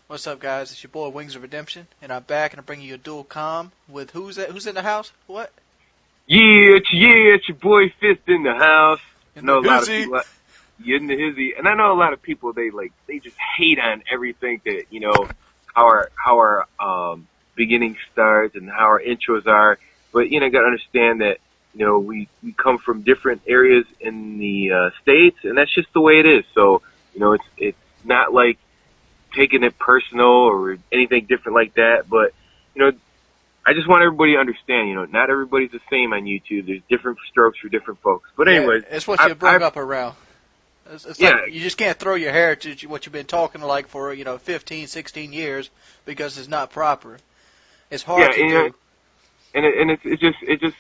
What's up, guys? It's your boy Wings of Redemption, and I'm back, and I'm bringing you a dual comm with who's that? Who's in the house? What? Yeah, it's your boy Fist in the house. I In the know a lot of Hizzy. people you in the Hizzy, and I know a lot of people they just hate on everything that how our beginning starts and how our intros are. But gotta understand that we come from different areas in the states, and that's just the way it is. So it's not like taking it personal or anything different like that. But you know I just want everybody to understand, not everybody's the same on YouTube. There's different strokes for different folks. But Yeah, anyways, it's what I, you I, brought up around. It's yeah, like you just can't throw your heritage, what you've been talking like for 15, 16 years, because it's not proper. It's yeah, hard to do. and it's just,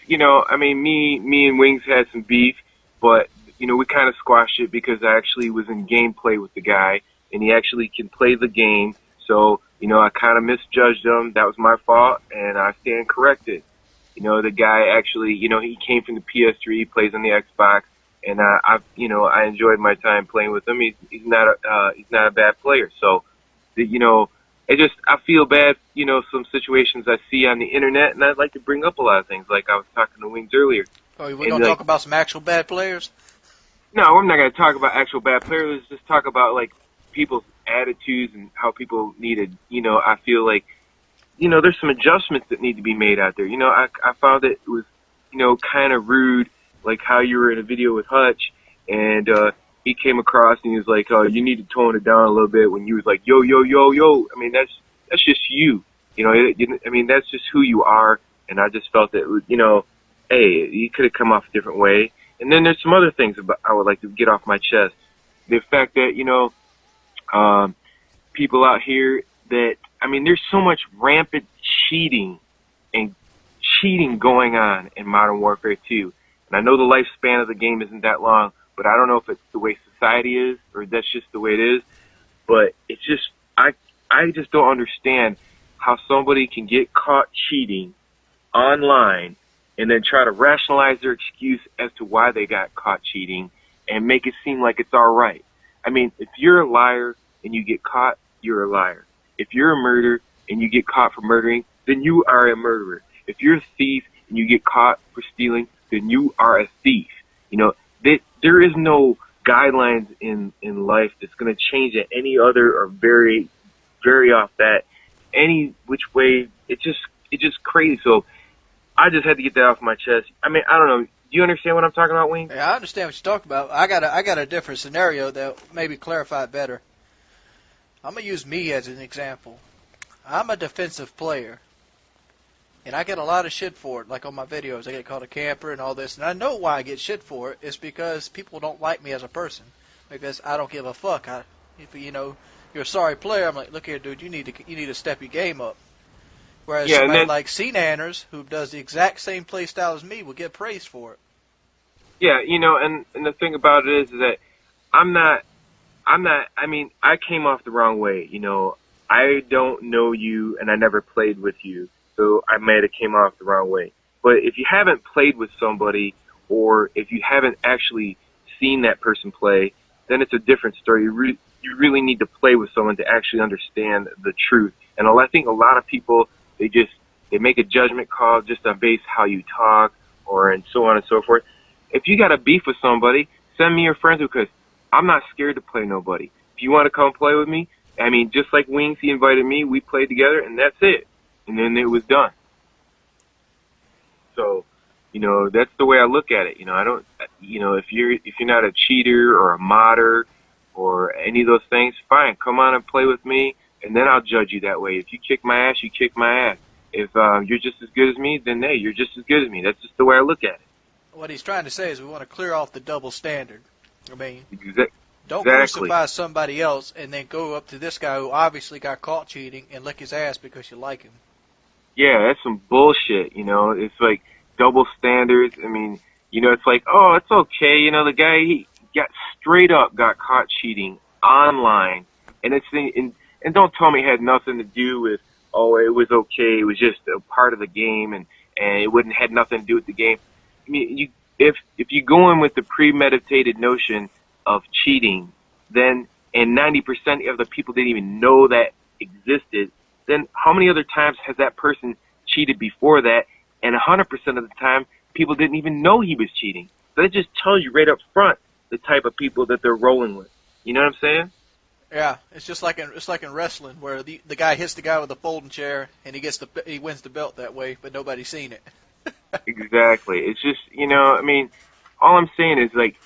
I mean, me and Wings had some beef, but we kind of squashed it because I actually was in gameplay with the guy, and he actually can play the game. So I kind of misjudged him. That was my fault, and I stand corrected. The guy actually, he came from the PS3, he plays on the Xbox, and I enjoyed my time playing with him. He's not a bad player. So, I feel bad, some situations I see on the internet, and I'd like to bring up a lot of things. Like I was talking to Wings earlier, Oh, we're and gonna talk about some actual bad players. no, I'm not gonna talk about actual bad players. Let's just talk about like people's attitudes and how people needed. I feel like there's some adjustments that need to be made out there. I found that it was, kind of rude, like how you were in a video with Hutch, and he came across and he was like, "Oh, you need to tone it down a little bit." When you was like, "Yo, yo, yo, yo," I mean, that's just you. I mean, that's just who you are. And I just felt that, hey, you could have come off a different way. And then there's some other things about I would like to get off my chest. The fact that people out here that I mean, there's so much rampant cheating and cheating going on in Modern Warfare 2. And I know the lifespan of the game isn't that long, but I don't know if it's the way society is or that's just the way it is. But it's just I just don't understand how somebody can get caught cheating online and then try to rationalize their excuse as to why they got caught cheating and make it seem like it's all right. I mean, if you're a liar and you get caught, you're a liar. If you're a murderer and you get caught for murdering, then you are a murderer. If you're a thief and you get caught for stealing, then you are a thief. There is no guidelines in life that's going to change it any other or very, very off that. Any which way, it's just crazy. So I just had to get that off my chest. I mean, I don't know. Do you understand what I'm talking about, Wayne? Yeah, I understand what you're talking about. I got a different scenario that maybe clarify it better. I'm gonna use me as an example. I'm a defensive player, and I get a lot of shit for it. Like on my videos, I get called a camper and all this, and I know why I get shit for it. It's because people don't like me as a person, because I don't give a fuck. If you're a sorry player, I'm like, look here, dude, you need to step your game up. Whereas Yeah, and somebody then like C-Nanners, who does the exact same play style as me, will get praised for it. yeah, and the thing about it is that I'm not I mean, I came off the wrong way. I don't know you and I never played with you. So I might have came off the wrong way. But if you haven't played with somebody or if you haven't actually seen that person play, then it's a different story. You really need to play with someone to actually understand the truth. And I think a lot of people, they make a judgment call just on base how you talk or and so on and so forth. If you got a beef with somebody, send me your friends because I'm not scared to play nobody. If you want to come play with me, I mean, just like Wings, he invited me, we played together, and that's it. And then it was done. So, that's the way I look at it. I don't, if you're not a cheater or a modder or any of those things, fine, come on and play with me, and then I'll judge you that way. If you kick my ass, you kick my ass. If you're just as good as me, then hey, you're just as good as me. That's just the way I look at it. What he's trying to say is we want to clear off the double standard. I mean, don't Exactly. crucify somebody else and then go up to this guy who obviously got caught cheating and lick his ass because you like him. Yeah, that's some bullshit, It's like double standards. I mean, it's like, oh, it's okay. The guy, he got caught cheating online. And don't tell me it had nothing to do with, oh, it was okay. It was just a part of the game and it wouldn't had nothing to do with the game. I mean, if you go in with the premeditated notion of cheating, then and 90% of the people didn't even know that existed, then how many other times has that person cheated before that? And 100% of the time, people didn't even know he was cheating. So that just tells you right up front the type of people that they're rolling with. You know what I'm saying? Yeah, it's just like in wrestling where the guy hits the guy with a folding chair and he wins the belt that way, but nobody's seen it. Exactly. It's just, I mean, all I'm saying is, like,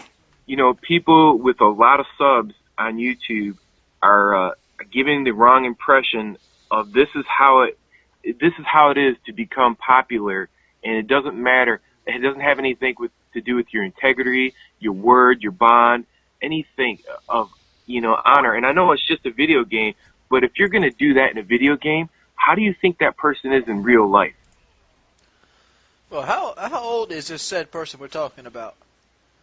people with a lot of subs on YouTube are giving the wrong impression of this is how it is to become popular, and it doesn't matter. It doesn't have anything to do with your integrity, your word, your bond, anything of honor. And I know it's just a video game, but if you're going to do that in a video game, how do you think that person is in real life? Well, how old is this said person we're talking about?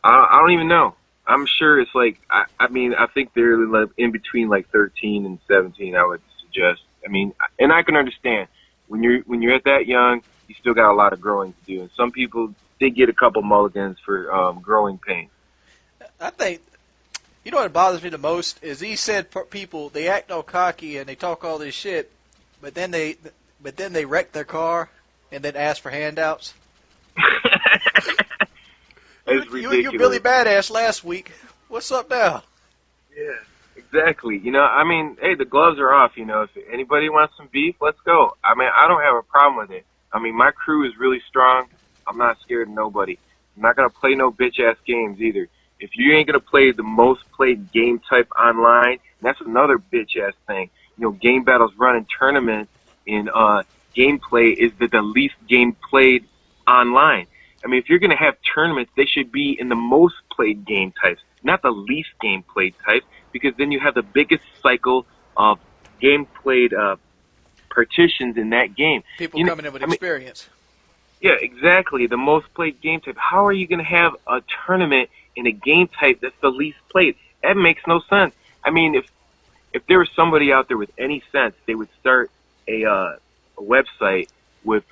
I don't even know. I'm sure it's like, I mean, I think they're in between like 13 and 17, I would suggest. I mean, and I can understand when you're at that young, you still got a lot of growing to do. And some people, they get a couple mulligans for growing pains. I think, you know what bothers me the most is these said people, they act all cocky and they talk all this shit, but then they wreck their car and then ask for handouts. It's ridiculous. You're Billy Badass last week. What's up now? Yeah, exactly. I mean, hey, the gloves are off. If anybody wants some beef, let's go. I mean, I don't have a problem with it. I mean, my crew is really strong. I'm not scared of nobody. I'm not going to play no bitch-ass games either. If you ain't going to play the most played game type online, that's another bitch-ass thing. Game battles run in tournaments in gameplay is the least game played online. I mean, if you're going to have tournaments, they should be in the most played game types, not the least game played types, because then you have the biggest cycle of game played partitions in that game. People coming in with experience. Yeah, exactly. The most played game type. How are you going to have a tournament in a game type that's the least played? That makes no sense. I mean, if there was somebody out there with any sense, they would start a website with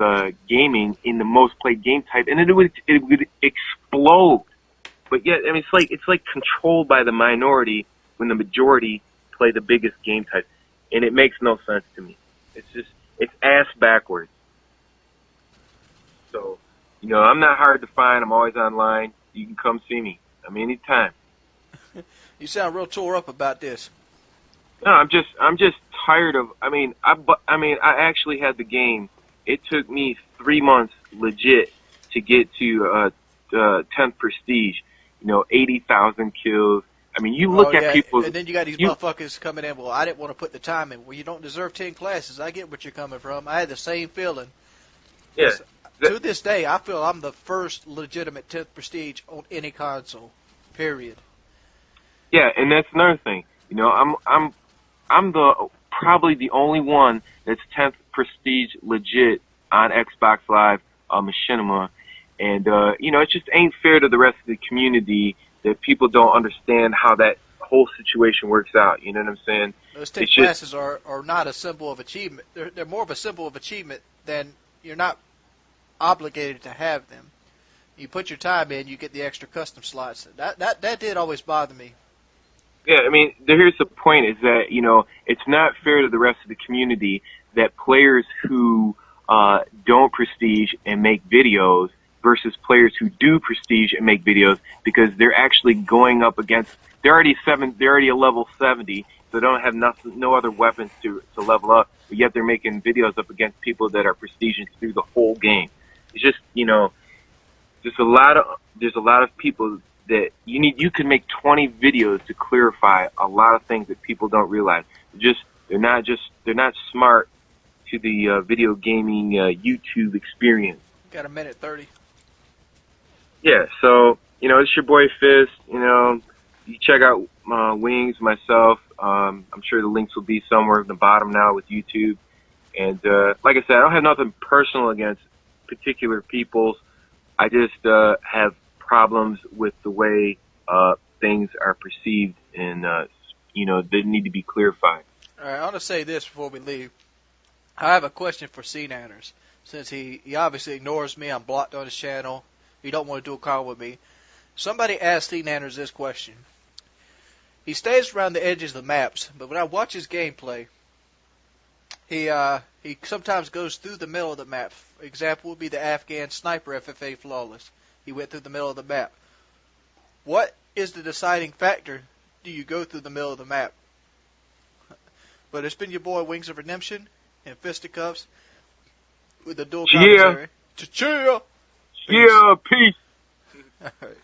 gaming in the most played game type, and it would explode. But yet, I mean, it's like controlled by the minority when the majority play the biggest game type, and it makes no sense to me. It's ass backwards. So, I'm not hard to find. I'm always online. You can come see me. Anytime. You sound real tore up about this. No, I'm just tired of. I actually had the game. It took me 3 months legit to get to 10th prestige. 80,000 kills. I mean, you look at people. And then you got these motherfuckers coming in. Well, I didn't want to put the time in. Well, you don't deserve 10 classes. I get what you're coming from. I had the same feeling. Yeah. To this day, I feel I'm the first legitimate 10th prestige on any console. Period. Yeah, and that's another thing. I'm probably the only one that's 10th prestige legit on Xbox Live, Machinima, and it just ain't fair to the rest of the community that people don't understand how that whole situation works out. You know what I'm saying? Those 10 classes are not a symbol of achievement. They're more of a symbol of achievement than you're not obligated to have them. You put your time in, you get the extra custom slots. That did always bother me. Yeah, I mean, here's the point: is that it's not fair to the rest of the community that players who don't prestige and make videos versus players who do prestige and make videos, because they're actually going up against. They're already a level 70, so they don't have no other weapons to level up. But yet they're making videos up against people that are prestiging through the whole game. It's just there's a lot of people that you can make 20 videos to clarify a lot of things that people don't realize. They're not smart to the video gaming YouTube experience. Got a minute 30. Yeah, so it's your boy Fist. You check out Wings, myself. I'm sure the links will be somewhere at the bottom now with YouTube. And like I said, I don't have nothing personal against particular peoples. I just have problems with the way things are perceived, and they need to be clarified. All right, I want to say this before we leave. I have a question for C-Nanners. Since he obviously ignores me, I'm blocked on his channel. He don't want to do a call with me. Somebody asked C-Nanners this question. He stays around the edges of the maps, but when I watch his gameplay, He sometimes goes through the middle of the map. Example would be the Afghan sniper FFA Flawless. He went through the middle of the map. What is the deciding factor? Do you go through the middle of the map? But it's been your boy Wings of Redemption and Fisticuffs with the dual Cheer. commentary. Cheer! Yeah, peace. All right.